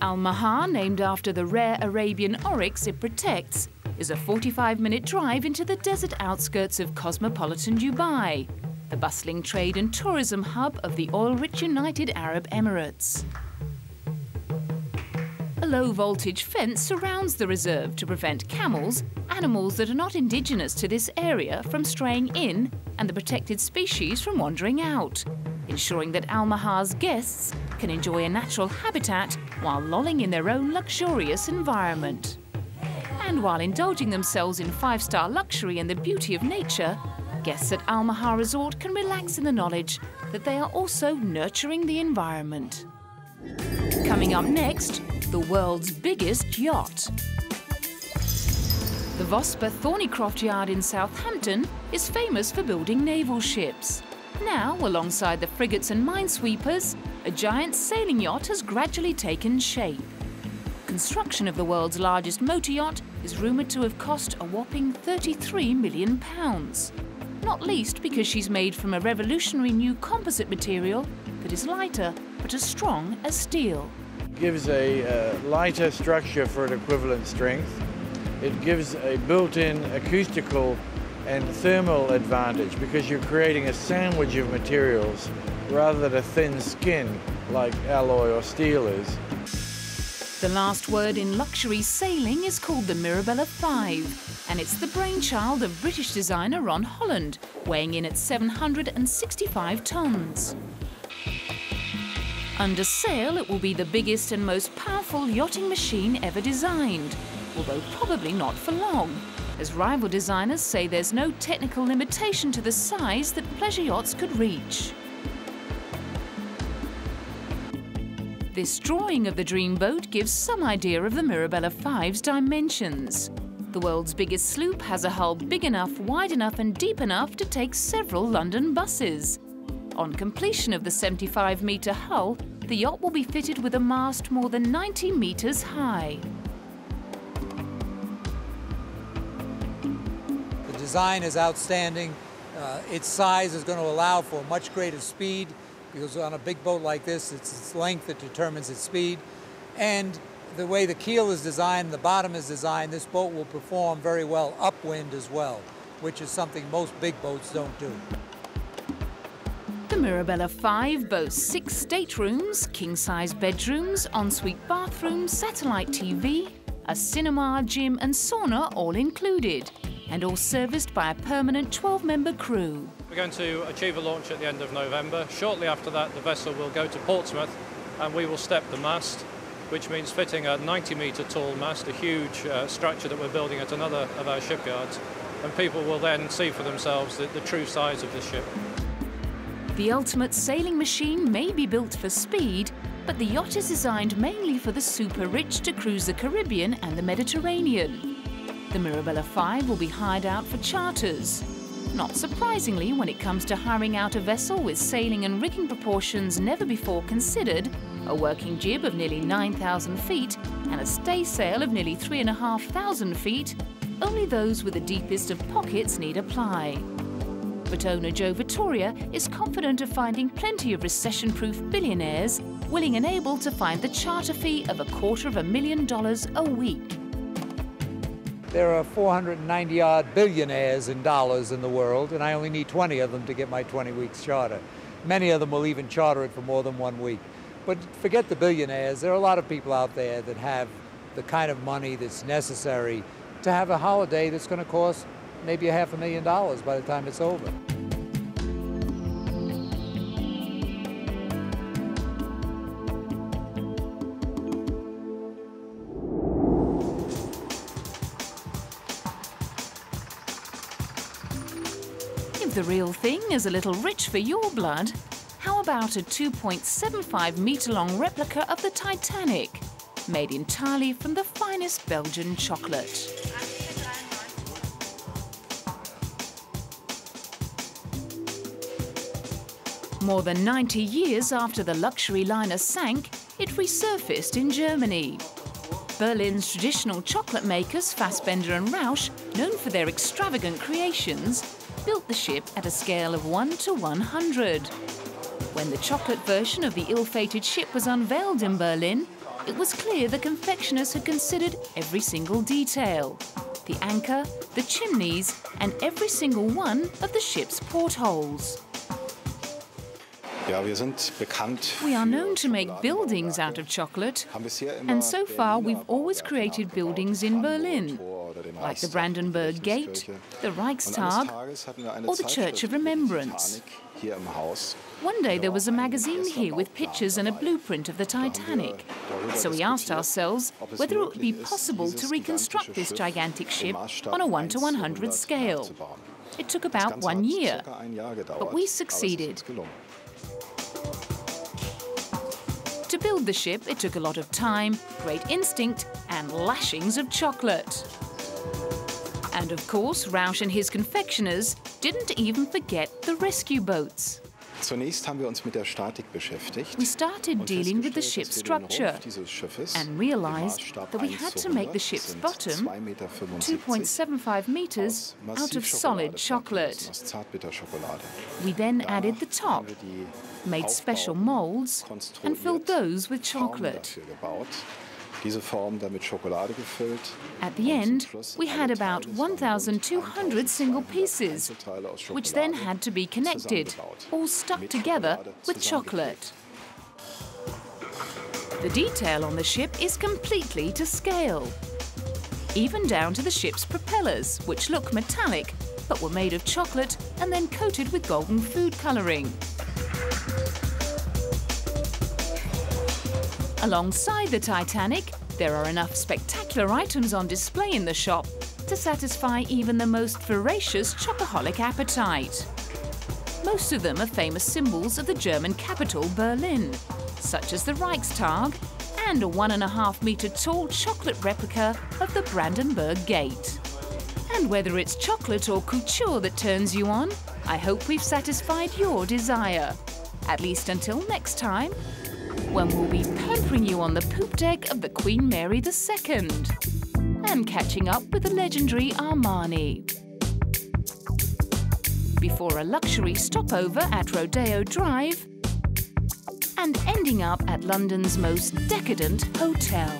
Al-Mahar, named after the rare Arabian oryx it protects, is a 45-minute drive into the desert outskirts of cosmopolitan Dubai, the bustling trade and tourism hub of the oil-rich United Arab Emirates. A low-voltage fence surrounds the reserve to prevent camels, animals that are not indigenous to this area, from straying in and the protected species from wandering out, ensuring that Al-Mahar's guests can enjoy a natural habitat while lolling in their own luxurious environment. And while indulging themselves in five-star luxury and the beauty of nature, guests at Al-Mahar Resort can relax in the knowledge that they are also nurturing the environment. Coming up next, the world's biggest yacht. The Vosper Thornycroft Yard in Southampton is famous for building naval ships. Now, alongside the frigates and minesweepers, a giant sailing yacht has gradually taken shape. Construction of the world's largest motor yacht is rumoured to have cost a whopping £33 million. Not least because she's made from a revolutionary new composite material that is lighter but as strong as steel. It gives a lighter structure for an equivalent strength. It gives a built-in acoustical and thermal advantage because you're creating a sandwich of materials rather than a thin skin like alloy or steel is. The last word in luxury sailing is called the Mirabella 5, and it's the brainchild of British designer Ron Holland, weighing in at 765 tons. Under sail, it will be the biggest and most powerful yachting machine ever designed, although probably not for long, as rival designers say there's no technical limitation to the size that pleasure yachts could reach. This drawing of the dreamboat gives some idea of the Mirabella 5's dimensions. The world's biggest sloop has a hull big enough, wide enough and deep enough to take several London buses. On completion of the 75-metre hull, the yacht will be fitted with a mast more than 90 metres high. The design is outstanding. Its size is going to allow for much greater speed, because on a big boat like this, it's its length that determines its speed. And the way the keel is designed, the bottom is designed, this boat will perform very well upwind as well, which is something most big boats don't do. The Mirabella 5 boasts 6 staterooms, king-size bedrooms, ensuite bathrooms, satellite TV, a cinema, gym and sauna all included, and all serviced by a permanent 12-member crew. We're going to achieve a launch at the end of November. Shortly after that, the vessel will go to Portsmouth and we will step the mast, which means fitting a 90-metre tall mast, a huge structure that we're building at another of our shipyards, and people will then see for themselves the true size of this ship. The ultimate sailing machine may be built for speed, but the yacht is designed mainly for the super-rich to cruise the Caribbean and the Mediterranean. The Mirabella 5 will be hired out for charters. Not surprisingly, when it comes to hiring out a vessel with sailing and rigging proportions never before considered, a working jib of nearly 9,000 feet and a staysail of nearly 3,500 feet, only those with the deepest of pockets need apply. But owner Joe Vittoria is confident of finding plenty of recession-proof billionaires willing and able to find the charter fee of $250,000 a week. There are 490-odd billionaires in dollars in the world, and I only need 20 of them to get my 20 weeks charter. Many of them will even charter it for more than 1 week. But forget the billionaires, there are a lot of people out there that have the kind of money that's necessary to have a holiday that's going to cost maybe $500,000 by the time it's over. If the real thing is a little rich for your blood, how about a 2.75-metre-long replica of the Titanic, made entirely from the finest Belgian chocolate? More than 90 years after the luxury liner sank, it resurfaced in Germany. Berlin's traditional chocolate makers, Fassbender and Rausch, known for their extravagant creations, built the ship at a scale of 1 to 100. When the chocolate version of the ill-fated ship was unveiled in Berlin, it was clear the confectioners had considered every single detail. The anchor, the chimneys, and every single one of the ship's portholes. We are known to make buildings out of chocolate, and so far we've always created buildings in Berlin, like the Brandenburg Gate, the Reichstag, or the Church of Remembrance. One day there was a magazine here with pictures and a blueprint of the Titanic, so we asked ourselves whether it would be possible to reconstruct this gigantic ship on a 1:100 scale. It took about 1 year, but we succeeded. To build the ship, it took a lot of time, great instinct, and lashings of chocolate. And of course, Rausch and his confectioners didn't even forget the rescue boats. We started dealing with the ship's structure and realized that we had to make the ship's bottom 2.75 meters out of solid chocolate. We then added the top, made special molds, and filled those with chocolate. At the end, we had about 1,200 single pieces, which then had to be connected, all stuck together with chocolate. The detail on the ship is completely to scale, even down to the ship's propellers, which look metallic, but were made of chocolate and then coated with golden food colouring. Alongside the Titanic, there are enough spectacular items on display in the shop to satisfy even the most voracious chocoholic appetite. Most of them are famous symbols of the German capital, Berlin, such as the Reichstag and a 1.5 meter tall chocolate replica of the Brandenburg Gate. And whether it's chocolate or couture that turns you on, I hope we've satisfied your desire. At least until next time, when we'll be pampering you on the poop deck of the Queen Mary II and catching up with the legendary Armani. Before a luxury stopover at Rodeo Drive and ending up at London's most decadent hotel.